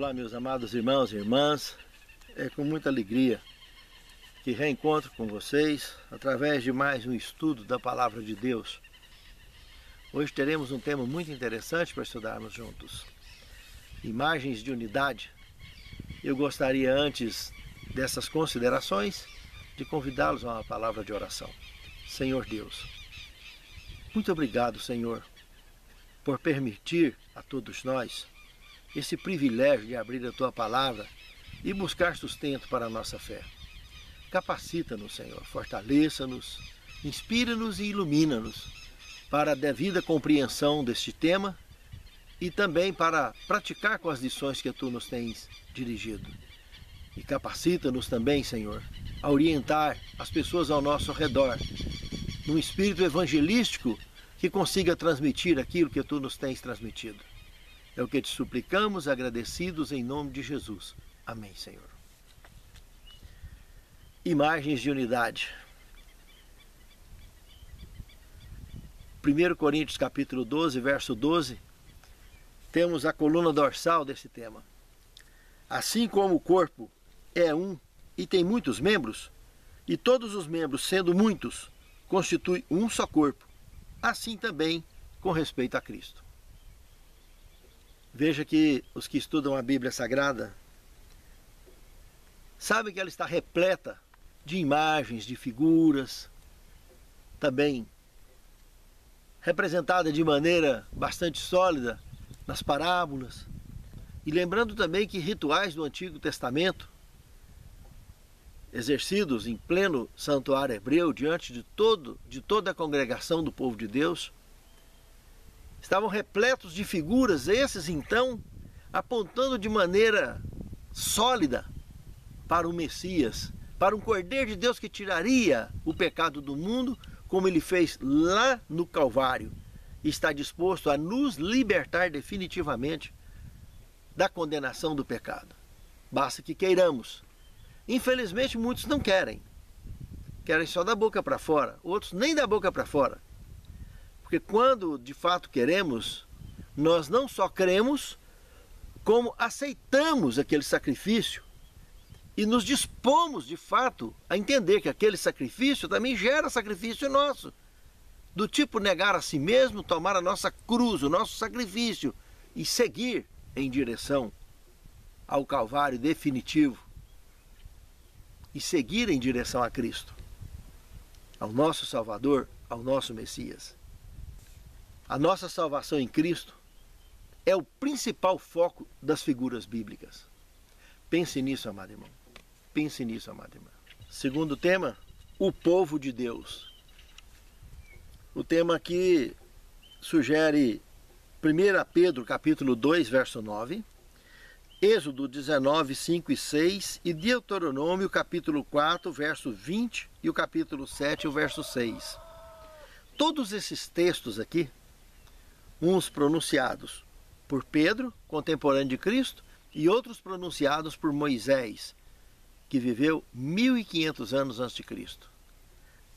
Olá, meus amados irmãos e irmãs, é com muita alegria que reencontro com vocês através de mais um estudo da Palavra de Deus. Hoje teremos um tema muito interessante para estudarmos juntos, imagens de unidade. Eu gostaria, antes dessas considerações, de convidá-los a uma palavra de oração. Senhor Deus, muito obrigado, Senhor, por permitir a todos nós esse privilégio de abrir a Tua Palavra e buscar sustento para a nossa fé. Capacita-nos, Senhor, fortaleça-nos, inspira-nos e ilumina-nos para a devida compreensão deste tema e também para praticar com as lições que Tu nos tens dirigido. E capacita-nos também, Senhor, a orientar as pessoas ao nosso redor, num espírito evangelístico que consiga transmitir aquilo que Tu nos tens transmitido. É o que te suplicamos, agradecidos em nome de Jesus. Amém, Senhor. Imagens de unidade. 1 Coríntios capítulo 12, verso 12, temos a coluna dorsal desse tema. Assim como o corpo é um e tem muitos membros, e todos os membros, sendo muitos, constituem um só corpo, assim também com respeito a Cristo. Veja que os que estudam a Bíblia Sagrada sabem que ela está repleta de imagens, de figuras, também representada de maneira bastante sólida nas parábolas. E lembrando também que rituais do Antigo Testamento, exercidos em pleno santuário hebreu, diante de toda a congregação do povo de Deus, estavam repletos de figuras, esses então apontando de maneira sólida para o Messias, para um Cordeiro de Deus que tiraria o pecado do mundo, como ele fez lá no Calvário, e está disposto a nos libertar definitivamente da condenação do pecado. Basta que queiramos. Infelizmente muitos não querem só da boca para fora, outros nem da boca para fora. Porque quando de fato queremos, nós não só cremos, como aceitamos aquele sacrifício e nos dispomos de fato a entender que aquele sacrifício também gera sacrifício nosso. Do tipo negar a si mesmo, tomar a nossa cruz, o nosso sacrifício e seguir em direção ao Calvário definitivo. E seguir em direção a Cristo, ao nosso Salvador, ao nosso Messias. A nossa salvação em Cristo é o principal foco das figuras bíblicas. Pense nisso, amado irmão. Pense nisso, amado irmão. Segundo tema, o povo de Deus. O tema aqui sugere 1 Pedro capítulo 2, verso 9, Êxodo 19, 5 e 6 e Deuteronômio capítulo 4, verso 20 e o capítulo 7, o verso 6. Todos esses textos aqui, uns pronunciados por Pedro, contemporâneo de Cristo, e outros pronunciados por Moisés, que viveu 1500 anos antes de Cristo.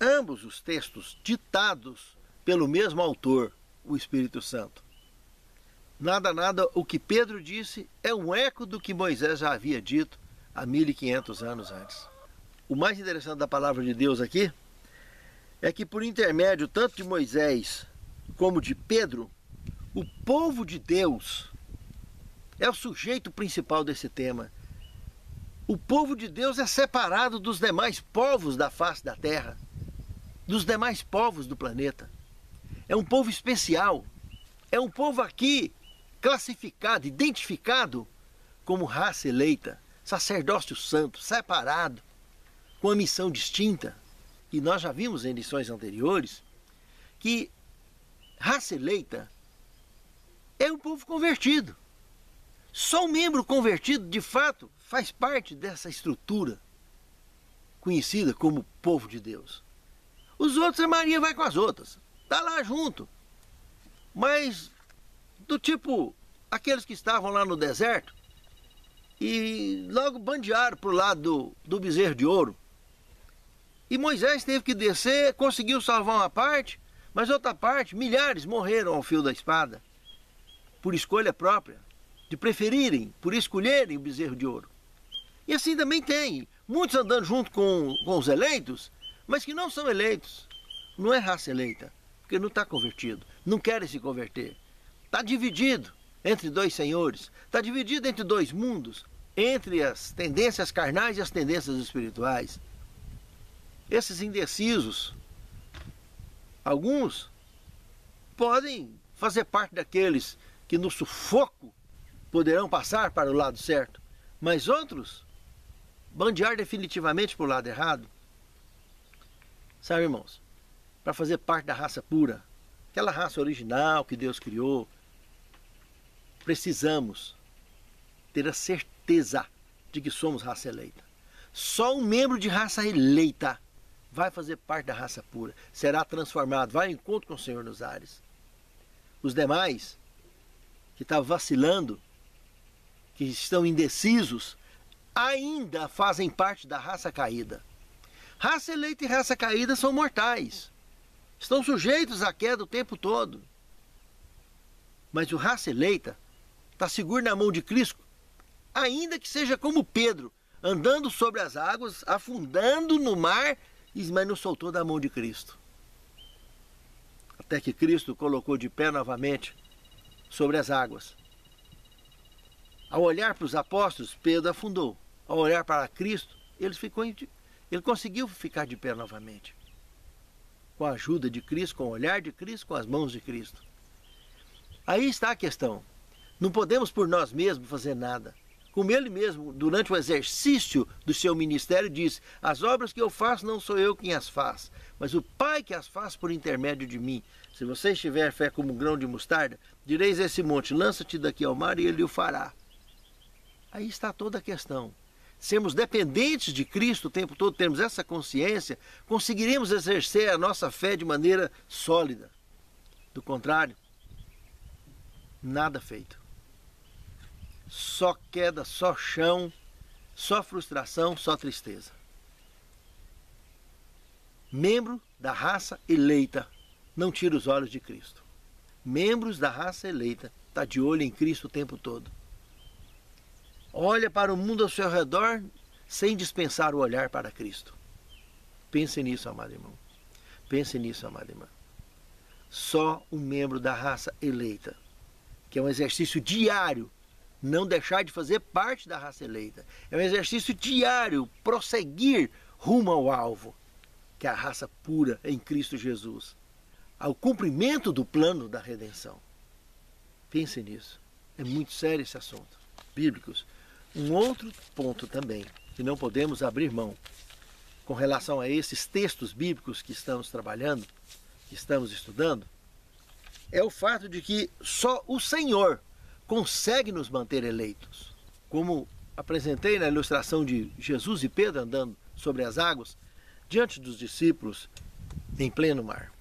Ambos os textos ditados pelo mesmo autor, o Espírito Santo. Nada, o que Pedro disse é um eco do que Moisés já havia dito há 1500 anos antes. O mais interessante da palavra de Deus aqui é que por intermédio tanto de Moisés como de Pedro, o povo de Deus é o sujeito principal desse tema. O povo de Deus é separado dos demais povos da face da terra, dos demais povos do planeta. É um povo especial, é um povo aqui classificado, identificado como raça eleita, sacerdócio santo, separado, com a missão distinta. E nós já vimos em lições anteriores que raça eleita é um povo convertido. Só um membro convertido, de fato, faz parte dessa estrutura conhecida como povo de Deus. Os outros, a Maria vai com as outras, está lá junto. Mas do tipo aqueles que estavam lá no deserto e logo bandearam para o lado do bezerro de ouro. E Moisés teve que descer, conseguiu salvar uma parte, mas outra parte, milhares morreram ao fio da espada, por escolha própria. de preferirem, por escolherem o bezerro de ouro. E assim também tem muitos andando junto com os eleitos, mas que não são eleitos. Não é raça eleita, porque não está convertido, não querem se converter. Está dividido entre dois senhores, está dividido entre dois mundos, entre as tendências carnais e as tendências espirituais. Esses indecisos, alguns podem fazer parte daqueles que no sufoco poderão passar para o lado certo, mas outros bandear definitivamente para o lado errado. Sabe, irmãos, para fazer parte da raça pura, aquela raça original que Deus criou, precisamos ter a certeza de que somos raça eleita. Só um membro de raça eleita vai fazer parte da raça pura, será transformado, vai ao encontro com o Senhor nos ares. Os demais, que estão vacilando, que estão indecisos, ainda fazem parte da raça caída. Raça eleita e raça caída são mortais. Estão sujeitos à queda o tempo todo. Mas o raça eleita está seguro na mão de Cristo, ainda que seja como Pedro, andando sobre as águas, afundando no mar, mas não soltou da mão de Cristo. Até que Cristo o colocou de pé novamente sobre as águas. Ao olhar para os apóstolos, Pedro afundou. Ao olhar para Cristo, ele conseguiu ficar de pé novamente. Com a ajuda de Cristo, com o olhar de Cristo, com as mãos de Cristo. Aí está a questão. Não podemos por nós mesmos fazer nada. Como ele mesmo, durante o exercício do seu ministério, disse: as obras que eu faço não sou eu quem as faz, mas o Pai que as faz por intermédio de mim. Se vocês tiverem fé como um grão de mostarda, direis a esse monte: lança-te daqui ao mar, e ele o fará. Aí está toda a questão. Sermos dependentes de Cristo o tempo todo, termos essa consciência, conseguiremos exercer a nossa fé de maneira sólida. Do contrário, nada feito. Só queda, só chão, só frustração, só tristeza. Membro da raça eleita não tira os olhos de Cristo. Membros da raça eleita está de olho em Cristo o tempo todo. Olha para o mundo ao seu redor sem dispensar o olhar para Cristo. Pense nisso, amado irmão. Pense nisso, amada irmã. Só um membro da raça eleita, que é um exercício diário, não deixar de fazer parte da raça eleita. É um exercício diário, prosseguir rumo ao alvo, que é a raça pura em Cristo Jesus, ao cumprimento do plano da redenção. Pense nisso. É muito sério esse assunto. Bíblicos. Um outro ponto também, que não podemos abrir mão, com relação a esses textos bíblicos que estamos trabalhando, que estamos estudando, é o fato de que só o Senhor consegue nos manter eleitos. Como apresentei na ilustração de Jesus e Pedro andando sobre as águas, diante dos discípulos em pleno mar.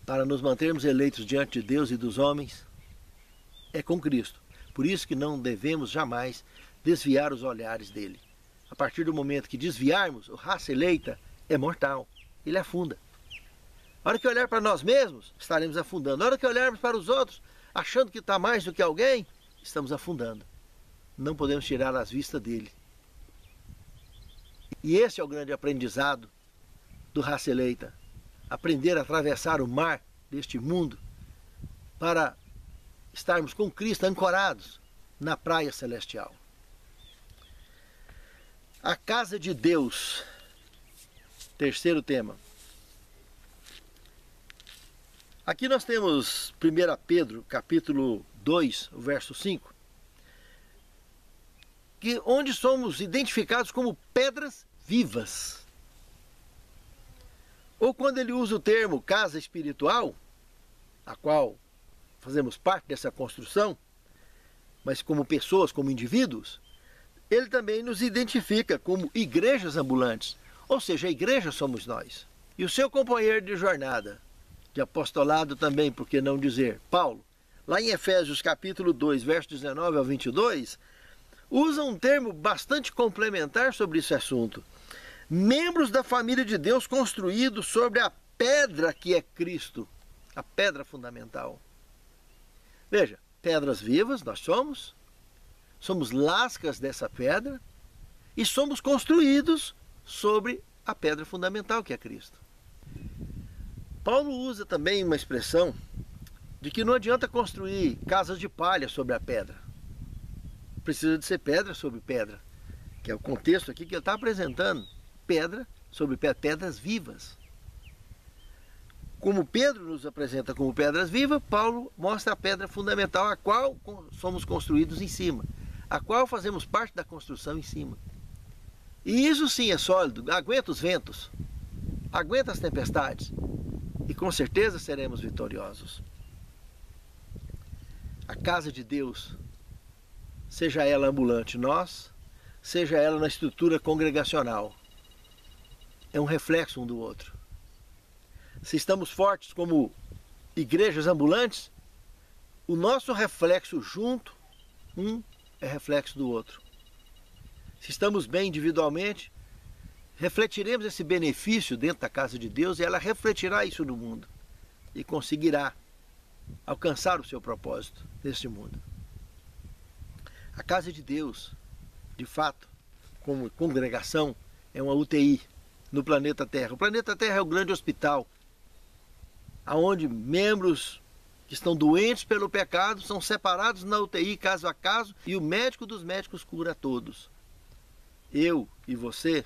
Para nos mantermos eleitos diante de Deus e dos homens, é com Cristo. Por isso que não devemos jamais desviar os olhares dele. A partir do momento que desviarmos, a raça eleita é mortal, ele afunda. A hora que olhar para nós mesmos, estaremos afundando. A hora que olharmos para os outros, achando que está mais do que alguém, estamos afundando. Não podemos tirar as vistas dele. E esse é o grande aprendizado do raça eleita. Aprender a atravessar o mar deste mundo para estarmos com Cristo ancorados na praia celestial. A casa de Deus. Terceiro tema. Aqui nós temos 1 Pedro, capítulo 2, verso 5, onde somos identificados como pedras vivas. Ou quando ele usa o termo casa espiritual, a qual fazemos parte dessa construção, mas como pessoas, como indivíduos, ele também nos identifica como igrejas ambulantes, ou seja, a igreja somos nós. E o seu companheiro de jornada, de apostolado também, por que não dizer, Paulo, lá em Efésios capítulo 2, versos 19 ao 22, usa um termo bastante complementar sobre esse assunto. Membros da família de Deus construídos sobre a pedra que é Cristo, a pedra fundamental. Veja, pedras vivas nós somos, somos lascas dessa pedra e somos construídos sobre a pedra fundamental que é Cristo. Paulo usa também uma expressão de que não adianta construir casas de palha sobre a pedra. Precisa de ser pedra sobre pedra, que é o contexto aqui que ele está apresentando. Pedra sobre pedra, pedras vivas. Como Pedro nos apresenta como pedras vivas, Paulo mostra a pedra fundamental, a qual somos construídos em cima, a qual fazemos parte da construção em cima. E isso sim é sólido, aguenta os ventos, aguenta as tempestades, e com certeza seremos vitoriosos. A casa de Deus, seja ela ambulante nós, seja ela na estrutura congregacional, é um reflexo um do outro. Se estamos fortes como igrejas ambulantes, o nosso reflexo junto, um é reflexo do outro. Se estamos bem individualmente, refletiremos esse benefício dentro da casa de Deus e ela refletirá isso no mundo e conseguirá alcançar o seu propósito neste mundo. A casa de Deus, de fato, como congregação, é uma UTI no planeta Terra. O planeta Terra é o grande hospital, onde membros que estão doentes pelo pecado são separados na UTI caso a caso e o médico dos médicos cura todos. Eu e você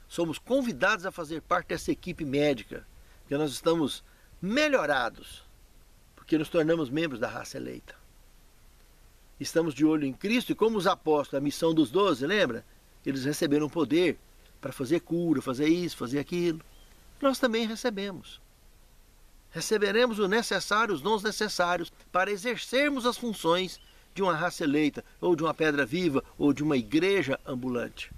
somos convidados a fazer parte dessa equipe médica, porque nós estamos melhorados, porque nos tornamos membros da raça eleita. Estamos de olho em Cristo e como os apóstolos, a missão dos 12, lembra? Eles receberam poder para fazer cura, fazer isso, fazer aquilo. Nós também recebemos. Receberemos o necessário, os dons necessários para exercermos as funções de uma raça eleita, ou de uma pedra viva, ou de uma igreja ambulante.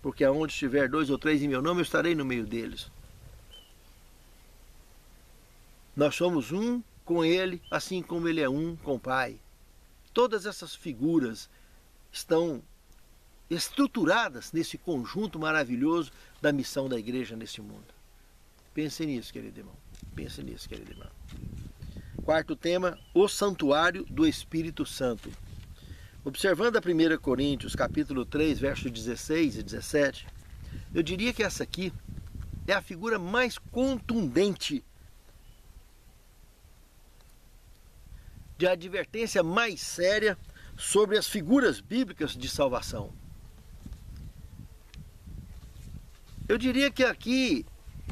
Porque aonde estiver 2 ou 3 em meu nome, eu estarei no meio deles. Nós somos um com Ele, assim como Ele é um com o Pai. Todas essas figuras estão estruturadas nesse conjunto maravilhoso da missão da igreja nesse mundo. Pense nisso, querido irmão. Pense nisso, querido irmão. Quarto tema, o santuário do Espírito Santo. Observando a 1 Coríntios, capítulo 3, versos 16 e 17, eu diria que essa aqui é a figura mais contundente de advertência mais séria sobre as figuras bíblicas de salvação. Eu diria que aqui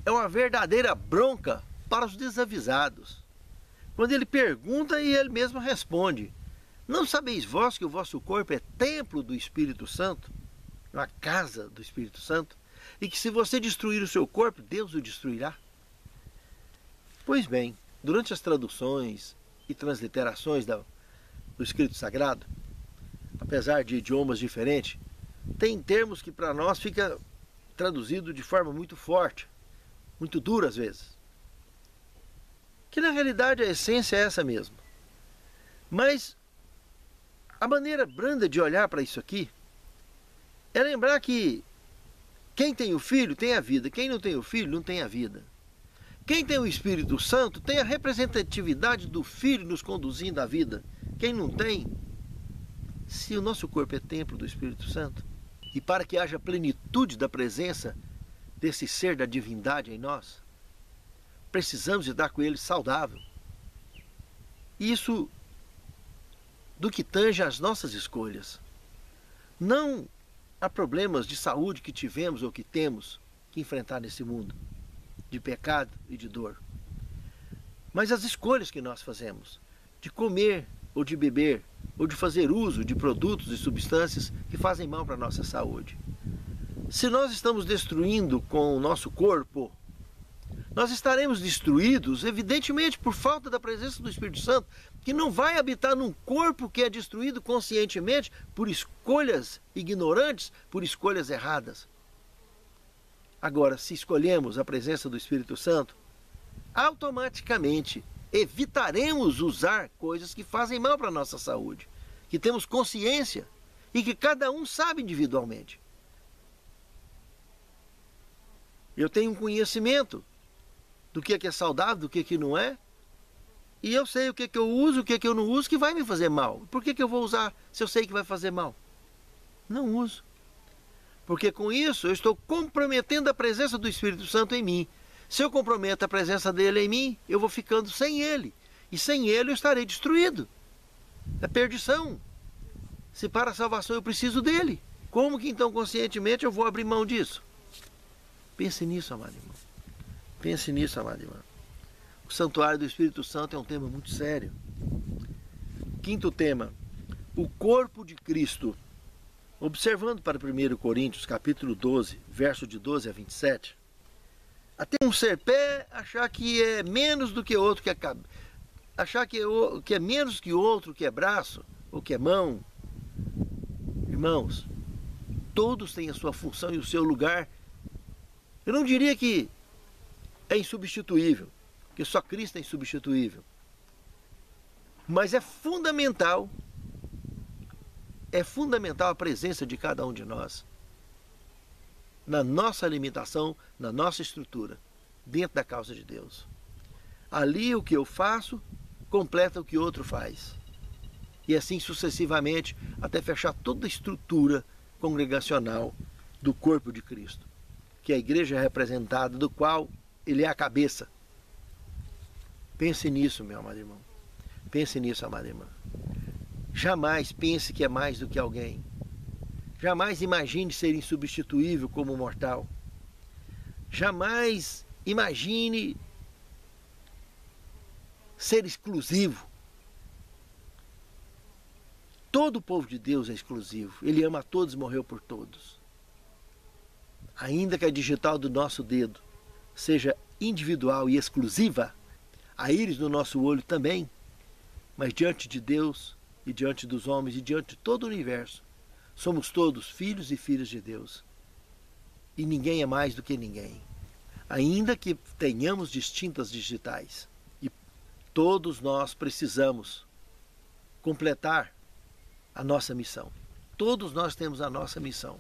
é uma verdadeira bronca para os desavisados. Quando ele pergunta e ele mesmo responde: não sabeis vós que o vosso corpo é templo do Espírito Santo, uma casa do Espírito Santo, e que se você destruir o seu corpo, Deus o destruirá? Pois bem, durante as traduções e transliterações do Escrito Sagrado, apesar de idiomas diferentes, tem termos que para nós fica traduzido de forma muito forte, muito dura às vezes. Que na realidade a essência é essa mesmo. Mas a maneira branda de olhar para isso aqui é lembrar que quem tem o Filho tem a vida, quem não tem o Filho não tem a vida. Quem tem o Espírito Santo tem a representatividade do Filho nos conduzindo à vida. Quem não tem, se o nosso corpo é templo do Espírito Santo, e para que haja plenitude da presença desse ser da divindade em nós, precisamos estar com ele saudável. Isso do que tange às nossas escolhas. Não há problemas de saúde que tivemos ou que temos que enfrentar nesse mundo, de pecado e de dor. Mas as escolhas que nós fazemos, de comer ou de beber, ou de fazer uso de produtos e substâncias que fazem mal para a nossa saúde. Se nós estamos destruindo com o nosso corpo, nós estaremos destruídos, evidentemente, por falta da presença do Espírito Santo, que não vai habitar num corpo que é destruído conscientemente por escolhas ignorantes, por escolhas erradas. Agora, se escolhemos a presença do Espírito Santo, automaticamente evitaremos usar coisas que fazem mal para a nossa saúde, que temos consciência e que cada um sabe individualmente. Eu tenho um conhecimento do que é saudável, do que não é, E eu sei o que eu uso, o que eu não uso, que vai me fazer mal. Por que eu vou usar se eu sei que vai fazer mal? Não uso. Porque com isso eu estou comprometendo a presença do Espírito Santo em mim. Se eu comprometo a presença dele em mim, eu vou ficando sem ele. E sem ele eu estarei destruído. É perdição. Se para a salvação eu preciso dele, como que então conscientemente eu vou abrir mão disso? Pense nisso, amado irmão. Pense nisso, amado irmão. O santuário do Espírito Santo é um tema muito sério. Quinto tema, o corpo de Cristo. Observando para 1 Coríntios, capítulo 12, verso de 12 a 27, até um serpé achar que é menos do que outro, achar que é menos que outro, que é braço ou que é mão. Irmãos, todos têm a sua função e o seu lugar. Eu não diria que é insubstituível, porque só Cristo é insubstituível. Mas é fundamental a presença de cada um de nós na nossa limitação, na nossa estrutura, dentro da causa de Deus. Ali o que eu faço completa o que outro faz. E assim sucessivamente, até fechar toda a estrutura congregacional do corpo de Cristo, que é a igreja representada, do qual ele é a cabeça. Pense nisso, meu amado irmão. Pense nisso, amada irmã. Jamais pense que é mais do que alguém. Jamais imagine ser insubstituível como mortal. Jamais imagine ser exclusivo. Todo o povo de Deus é exclusivo. Ele ama a todos e morreu por todos. Ainda que a digital do nosso dedo seja individual e exclusiva, a íris do nosso olho também, mas diante de Deus e diante dos homens e diante de todo o universo, somos todos filhos e filhas de Deus. E ninguém é mais do que ninguém. Ainda que tenhamos distintas digitais. E todos nós precisamos completar a nossa missão. Todos nós temos a nossa missão,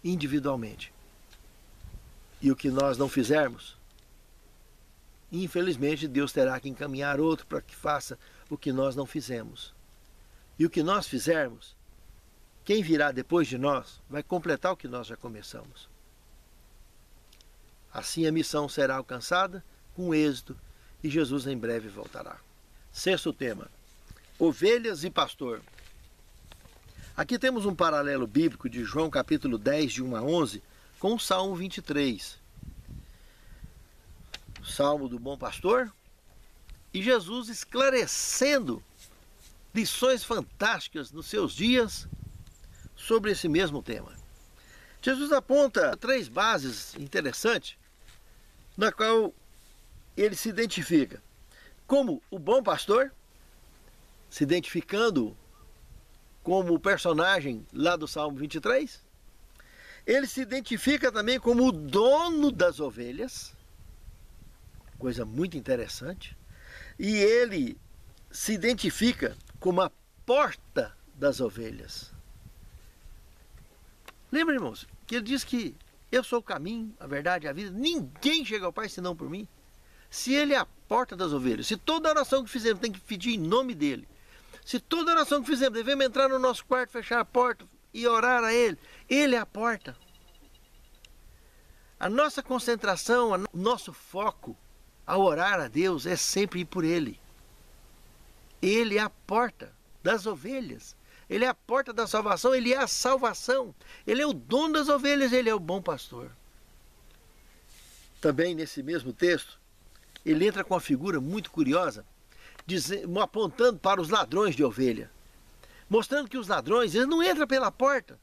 individualmente. E o que nós não fizermos, infelizmente Deus terá que encaminhar outro para que faça o que nós não fizemos. E o que nós fizermos, quem virá depois de nós vai completar o que nós já começamos. Assim a missão será alcançada com êxito e Jesus em breve voltará. Sexto tema, ovelhas e pastor. Aqui temos um paralelo bíblico de João capítulo 10, de 1 a 11, com o Salmo 23. O Salmo do bom pastor e Jesus esclarecendo lições fantásticas nos seus dias sobre esse mesmo tema. Jesus aponta 3 bases interessantes, na qual ele se identifica como o bom pastor, se identificando como o personagem lá do Salmo 23. Ele se identifica também como o dono das ovelhas, coisa muito interessante. E ele se identifica como a porta das ovelhas. Lembra, irmãos, que ele diz que eu sou o caminho, a verdade e a vida. Ninguém chega ao Pai senão por mim. Se ele é a porta das ovelhas, se toda oração que fizemos tem que pedir em nome dele, se toda oração que fizemos devemos entrar no nosso quarto, fechar a porta e orar a ele, ele é a porta. A nossa concentração, o nosso foco ao orar a Deus é sempre ir por ele. Ele é a porta das ovelhas. Ele é a porta da salvação, ele é a salvação. Ele é o dono das ovelhas, ele é o bom pastor. Também nesse mesmo texto, ele entra com uma figura muito curiosa, apontando para os ladrões de ovelha. Mostrando que os ladrões, eles não entram pela porta,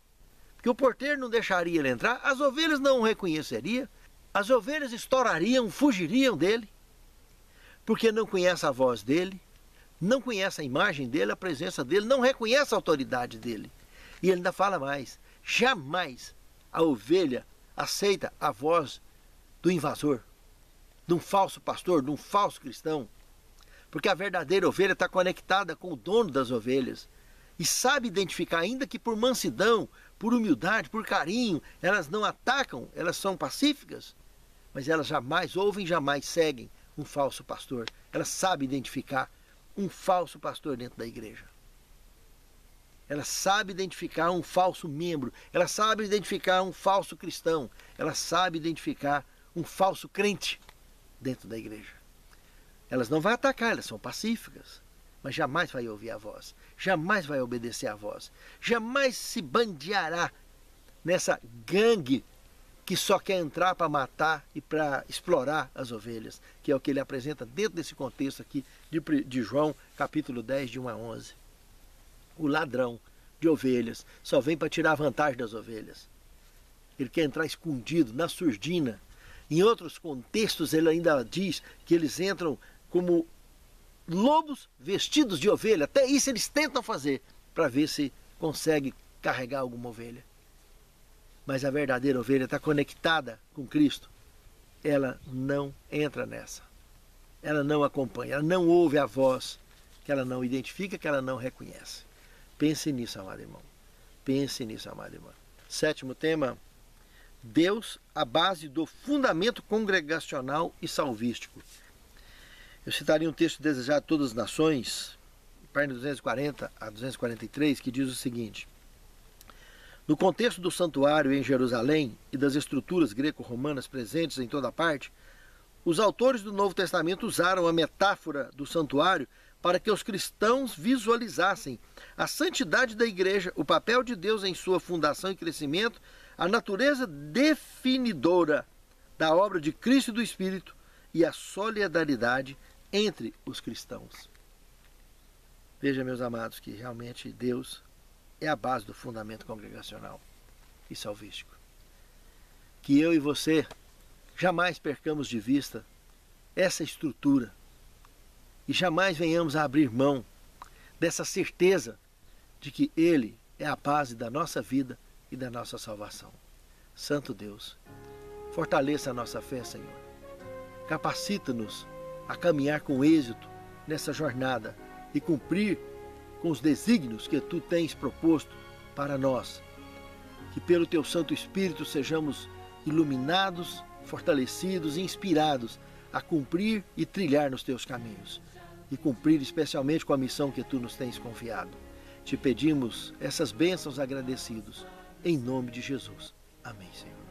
porque o porteiro não deixaria ele entrar, as ovelhas não o reconheceriam, as ovelhas estourariam, fugiriam dele, porque não conhecem a voz dele, não conhece a imagem dele, a presença dele, não reconhece a autoridade dele. E ele ainda fala mais, jamais a ovelha aceita a voz do invasor, de um falso pastor, de um falso cristão, porque a verdadeira ovelha está conectada com o dono das ovelhas e sabe identificar, ainda que por mansidão, por humildade, por carinho, elas não atacam, elas são pacíficas, mas elas jamais ouvem, jamais seguem um falso pastor. Ela sabe identificar um falso pastor dentro da igreja. Ela sabe identificar um falso membro. Ela sabe identificar um falso cristão. Ela sabe identificar um falso crente dentro da igreja. Elas não vão atacar, elas são pacíficas, mas jamais vai ouvir a voz, jamais vai obedecer a voz, jamais se bandeará nessa gangue que só quer entrar para matar e para explorar as ovelhas, que é o que ele apresenta dentro desse contexto aqui de João, capítulo 10, de 1 a 11. O ladrão de ovelhas só vem para tirar vantagem das ovelhas. Ele quer entrar escondido, na surdina. Em outros contextos ele ainda diz que eles entram como lobos vestidos de ovelha. Até isso eles tentam fazer para ver se consegue carregar alguma ovelha. Mas a verdadeira ovelha está conectada com Cristo. Ela não entra nessa. Ela não acompanha, ela não ouve a voz que ela não identifica, que ela não reconhece. Pense nisso, amado irmão. Pense nisso, amada irmã. Sétimo tema: Deus, a base do fundamento congregacional e salvístico. Eu citaria um texto desejado a todas as nações, página 240 a 243, que diz o seguinte: no contexto do santuário em Jerusalém e das estruturas greco-romanas presentes em toda parte, os autores do Novo Testamento usaram a metáfora do santuário para que os cristãos visualizassem a santidade da igreja, o papel de Deus em sua fundação e crescimento, a natureza definidora da obra de Cristo e do Espírito e a solidariedade entre os cristãos. Veja, meus amados, que realmente Deus é a base do fundamento congregacional e salvístico. Que eu e você jamais percamos de vista essa estrutura e jamais venhamos a abrir mão dessa certeza de que Ele é a base da nossa vida e da nossa salvação. Santo Deus, fortaleça a nossa fé, Senhor. Capacita-nos a caminhar com êxito nessa jornada e cumprir com os desígnios que Tu tens proposto para nós. Que pelo Teu Santo Espírito sejamos iluminados, fortalecidos e inspirados a cumprir e trilhar nos Teus caminhos. E cumprir especialmente com a missão que Tu nos tens confiado. Te pedimos essas bênçãos agradecidos, em nome de Jesus. Amém, Senhor.